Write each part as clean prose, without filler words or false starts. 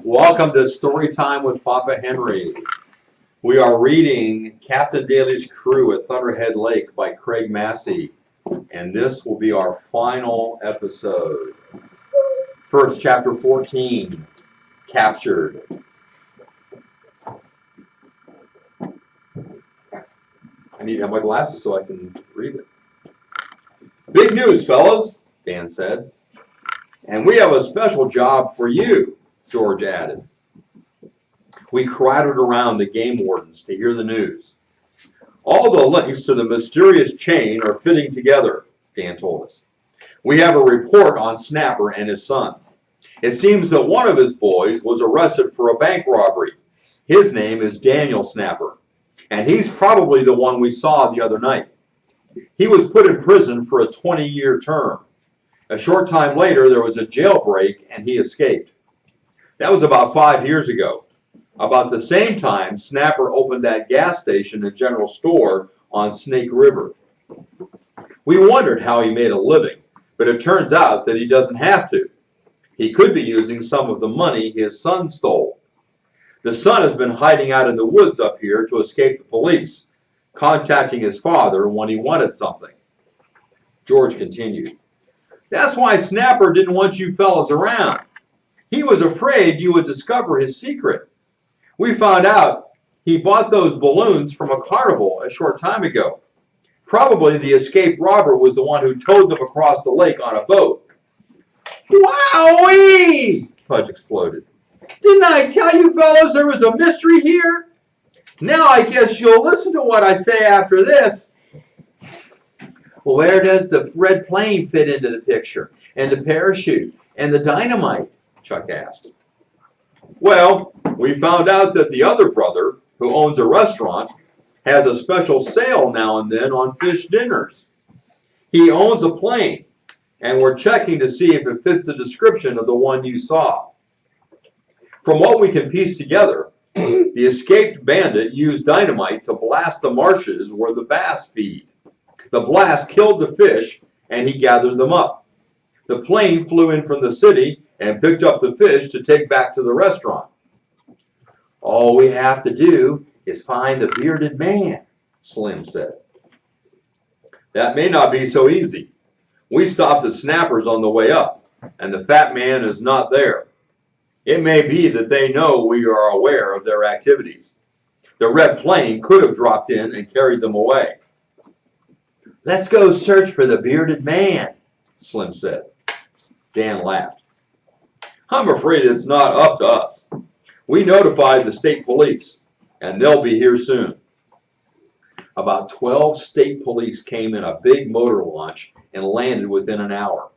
Welcome to Story Time with Papa Henry. We are reading Captain Daly's Crew at Thunderhead Lake by Craig Massey, and this will be our final episode. First, chapter 14, Captured. I need to have my glasses so I can read it. Big news, fellas, Dan said. And we have a special job for you, George added. We crowded around the game wardens to hear the news. All the links to the mysterious chain are fitting together, Dan told us. We have a report on Snapper and his sons. It seems that one of his boys was arrested for a bank robbery. His name is Daniel Snapper, and he's probably the one we saw the other night. He was put in prison for a 20-year term. A short time later, there was a jailbreak, and he escaped. That was about 5 years ago. About the same time, Snapper opened that gas station and general store on Snake River. We wondered how he made a living, but it turns out that he doesn't have to. He could be using some of the money his son stole. The son has been hiding out in the woods up here to escape the police, contacting his father when he wanted something. George continued. That's why Snapper didn't want you fellas around. He was afraid you would discover his secret. We found out he bought those balloons from a carnival a short time ago. Probably the escaped robber was the one who towed them across the lake on a boat. Wowee! Pudge exploded. Didn't I tell you fellas there was a mystery here? Now I guess you'll listen to what I say after this. Well, where does the red plane fit into the picture? And the parachute? And the dynamite? Chuck asked. Well, we found out that the other brother, who owns a restaurant, has a special sale now and then on fish dinners. He owns a plane, and we're checking to see if it fits the description of the one you saw. From what we can piece together, the escaped bandit used dynamite to blast the marshes where the bass feed. The blast killed the fish, and he gathered them up. The plane flew in from the city and picked up the fish to take back to the restaurant. All we have to do is find the bearded man, Slim said. That may not be so easy. We stopped at Snapper's on the way up, and the fat man is not there. It may be that they know we are aware of their activities. The red plane could have dropped in and carried them away. Let's go search for the bearded man, Slim said. Dan laughed. I'm afraid it's not up to us. We notified the state police, and they'll be here soon. About 12 state police came in a big motor launch and landed within an hour.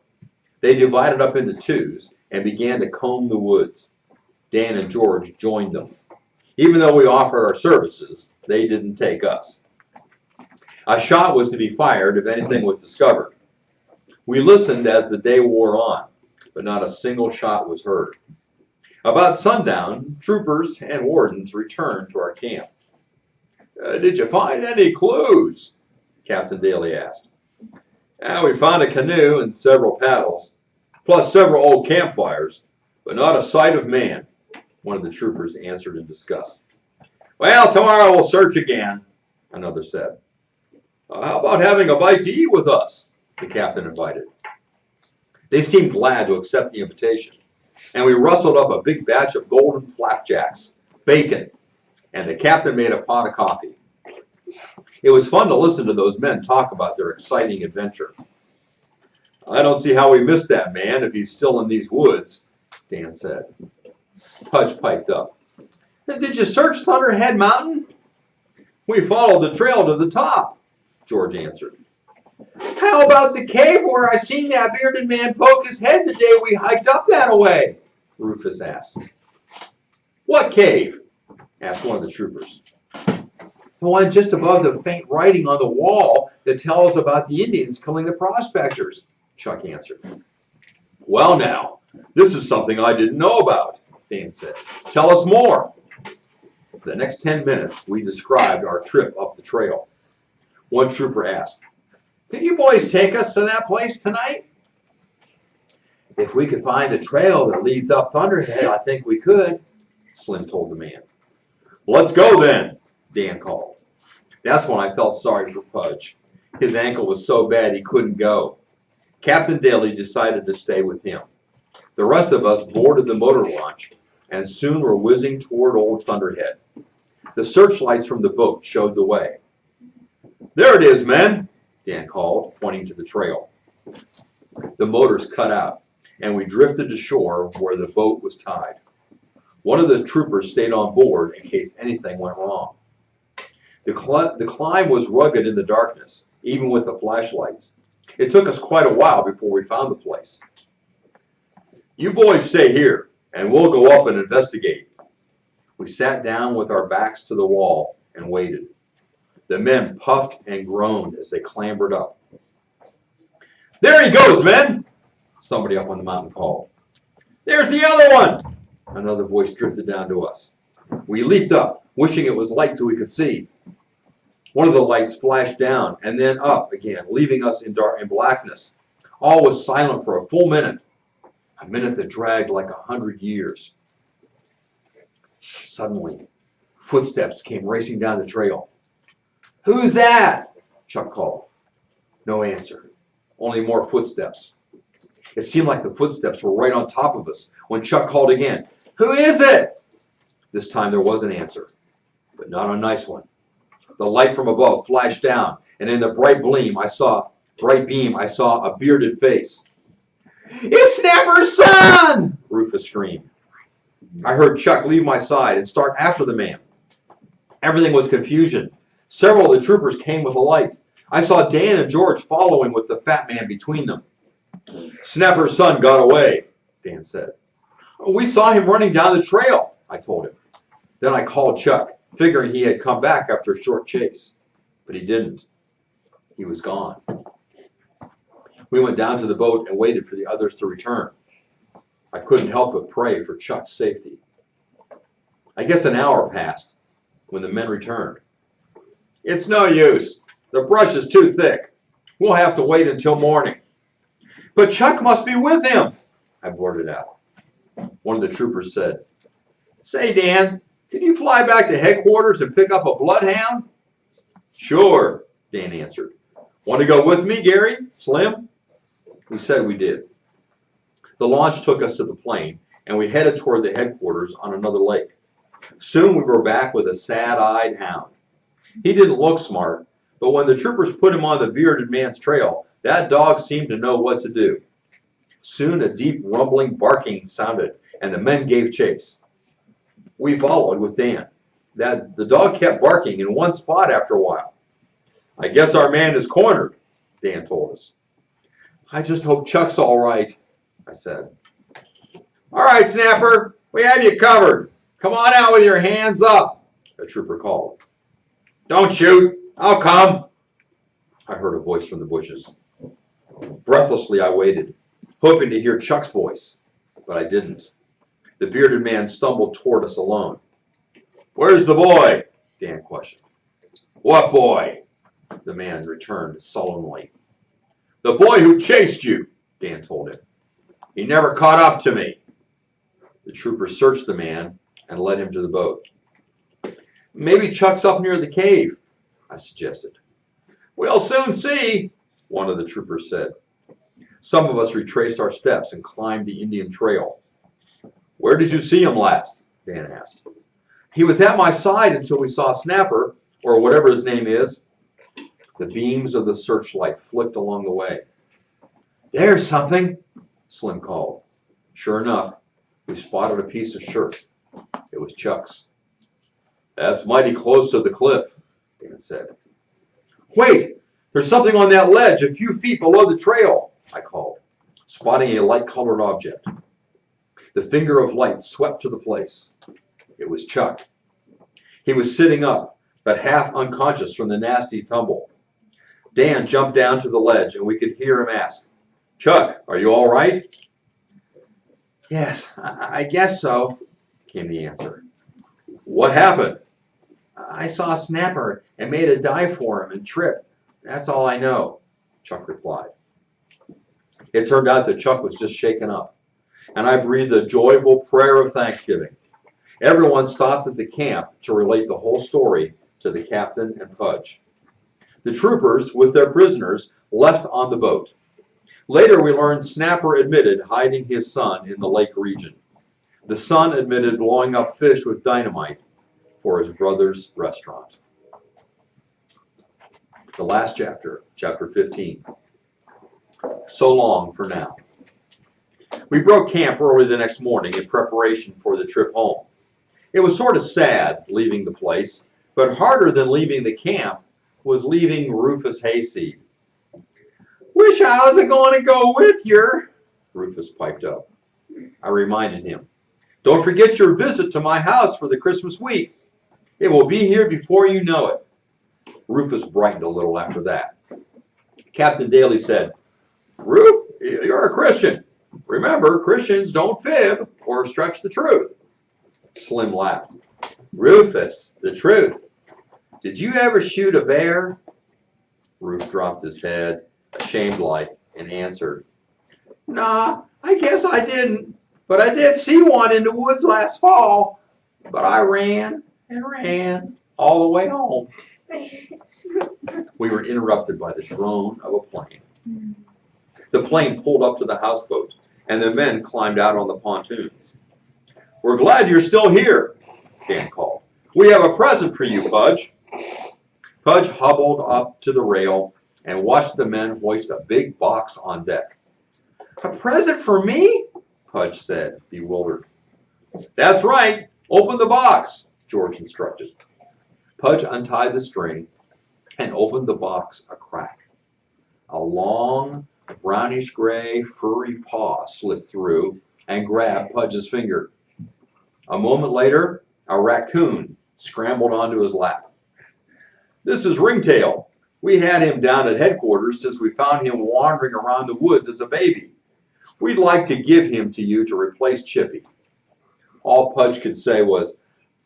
They divided up into twos and began to comb the woods. Dan and George joined them. Even though we offered our services, they didn't take us. A shot was to be fired if anything was discovered. We listened as the day wore on, but not a single shot was heard. About sundown, troopers and wardens returned to our camp. Did you find any clues? Captain Daly asked. We found a canoe and several paddles, plus several old campfires, but not a sight of man, one of the troopers answered in disgust. Well, tomorrow we'll search again, another said. How about having a bite to eat with us? The captain invited. They seemed glad to accept the invitation, and we rustled up a big batch of golden flapjacks, bacon, and the captain made a pot of coffee. It was fun to listen to those men talk about their exciting adventure. I don't see how we missed that man if he's still in these woods, Dan said. Pudge piped up. Did you search Thunderhead Mountain? We followed the trail to the top, George answered. How about the cave where I seen that bearded man poke his head the day we hiked up that way? Rufus asked. What cave? Asked one of the troopers. The one just above the faint writing on the wall that tells about the Indians killing the prospectors, Chuck answered. Well now, this is something I didn't know about, Dan said. Tell us more. For the next 10 minutes, we described our trip up the trail. One trooper asked, Can you boys take us to that place tonight? If we could find the trail that leads up Thunderhead, I think we could, Slim told the man. Let's go then, Dan called. That's when I felt sorry for Pudge. His ankle was so bad he couldn't go. Captain Daly decided to stay with him. The rest of us boarded the motor launch and soon were whizzing toward old Thunderhead. The searchlights from the boat showed the way. There it is, men, Dan called, pointing to the trail. The motors cut out, and we drifted to shore where the boat was tied. One of the troopers stayed on board in case anything went wrong. The climb was rugged in the darkness, even with the flashlights. It took us quite a while before we found the place. You boys stay here, and we'll go up and investigate. We sat down with our backs to the wall and waited. The men puffed and groaned as they clambered up. There he goes, men! Somebody up on the mountain called. There's the other one! Another voice drifted down to us. We leaped up, wishing it was light so we could see. One of the lights flashed down and then up again, leaving us in blackness. All was silent for a full minute, a minute that dragged like 100 years. Suddenly, footsteps came racing down the trail. Who's that? Chuck called. No answer, only more footsteps. It seemed like the footsteps were right on top of us when Chuck called again. Who is it? This time there was an answer, but not a nice one. The light from above flashed down, and in the bright beam, I saw a bearded face. It's Snapper's son! Rufus screamed. I heard Chuck leave my side and start after the man. Everything was confusion. Several of the troopers came with a light. I saw Dan and George following with the fat man between them. Snapper's son got away, Dan said. We saw him running down the trail, I told him. Then I called Chuck, figuring he had come back after a short chase. But he didn't. He was gone. We went down to the boat and waited for the others to return. I couldn't help but pray for Chuck's safety. I guess an hour passed when the men returned. It's no use. The brush is too thick. We'll have to wait until morning. But Chuck must be with him, I blurted out. One of the troopers said, Say, Dan, can you fly back to headquarters and pick up a bloodhound? Sure, Dan answered. Want to go with me, Gary? Slim? We said we did. The launch took us to the plane, and we headed toward the headquarters on another lake. Soon we were back with a sad-eyed hound. He didn't look smart, but when the troopers put him on the bearded man's trail, that dog seemed to know what to do. Soon a deep rumbling barking sounded, and the men gave chase. We followed with Dan. The dog kept barking in one spot after a while. I guess our man is cornered, Dan told us. I just hope Chuck's all right, I said. All right, Snapper, we have you covered. Come on out with your hands up, a trooper called. Don't shoot, I'll come, I heard a voice from the bushes. Breathlessly, I waited, hoping to hear Chuck's voice, but I didn't. The bearded man stumbled toward us alone. Where's the boy? Dan questioned. What boy? The man returned sullenly. The boy who chased you, Dan told him. He never caught up to me. The trooper searched the man and led him to the boat. Maybe Chuck's up near the cave, I suggested. We'll soon see, one of the troopers said. Some of us retraced our steps and climbed the Indian trail. Where did you see him last? Dan asked. He was at my side until we saw Snapper, or whatever his name is. The beams of the searchlight flicked along the way. There's something, Slim called. Sure enough, we spotted a piece of shirt. It was Chuck's. That's mighty close to the cliff, Dan said. Wait, there's something on that ledge a few feet below the trail, I called, spotting a light-colored object. The finger of light swept to the place. It was Chuck. He was sitting up, but half unconscious from the nasty tumble. Dan jumped down to the ledge, and we could hear him ask, Chuck, are you all right? Yes, I guess so, came the answer. What happened? I saw Snapper and made a dive for him and tripped. That's all I know, Chuck replied. It turned out that Chuck was just shaken up. and I breathed a joyful prayer of thanksgiving. Everyone stopped at the camp to relate the whole story to the captain and Pudge. The troopers, with their prisoners, left on the boat. Later, we learned Snapper admitted hiding his son in the lake region. The son admitted blowing up fish with dynamite for his brother's restaurant. The last chapter, chapter 15. So long for now. We broke camp early the next morning in preparation for the trip home. It was sort of sad leaving the place, but harder than leaving the camp was leaving Rufus Hayseed. "Wish I was going to go with you," Rufus piped up. I reminded him, "Don't forget your visit to my house for the Christmas week. It will be here before you know it." Rufus brightened a little after that. Captain Daly said, "Ruf, you're a Christian. Remember, Christians don't fib or stretch the truth." Slim laughed. "Rufus, the truth. Did you ever shoot a bear?" Ruf dropped his head, ashamed like, and answered, "Nah, I guess I didn't, but I did see one in the woods last fall. But I ran and ran all the way home." We were interrupted by the drone of a plane. The plane pulled up to the houseboat, and the men climbed out on the pontoons. "We're glad you're still here," Dan called. "We have a present for you, Pudge." Pudge hobbled up to the rail and watched the men hoist a big box on deck. "A present for me?" Pudge said, bewildered. "That's right. Open the box," George instructed. Pudge untied the string and opened the box a crack. A long, brownish-gray, furry paw slipped through and grabbed Pudge's finger. A moment later, a raccoon scrambled onto his lap. "This is Ringtail. We had him down at headquarters since we found him wandering around the woods as a baby. We'd like to give him to you to replace Chippy." All Pudge could say was,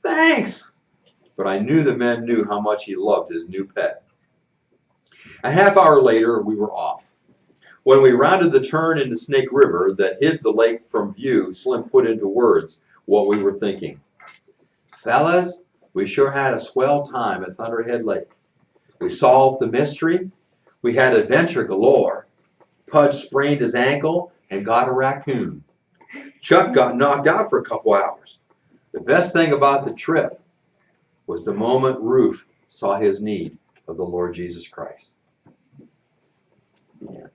"Thanks," but I knew the men knew how much he loved his new pet. A half hour later, we were off. When we rounded the turn into Snake River that hid the lake from view, Slim put into words what we were thinking. "Fellas, we sure had a swell time at Thunderhead Lake. We solved the mystery. We had adventure galore. Pudge sprained his ankle and got a raccoon. Chuck got knocked out for a couple hours. The best thing about the trip was the moment Ruf saw his need of the Lord Jesus Christ." Yeah.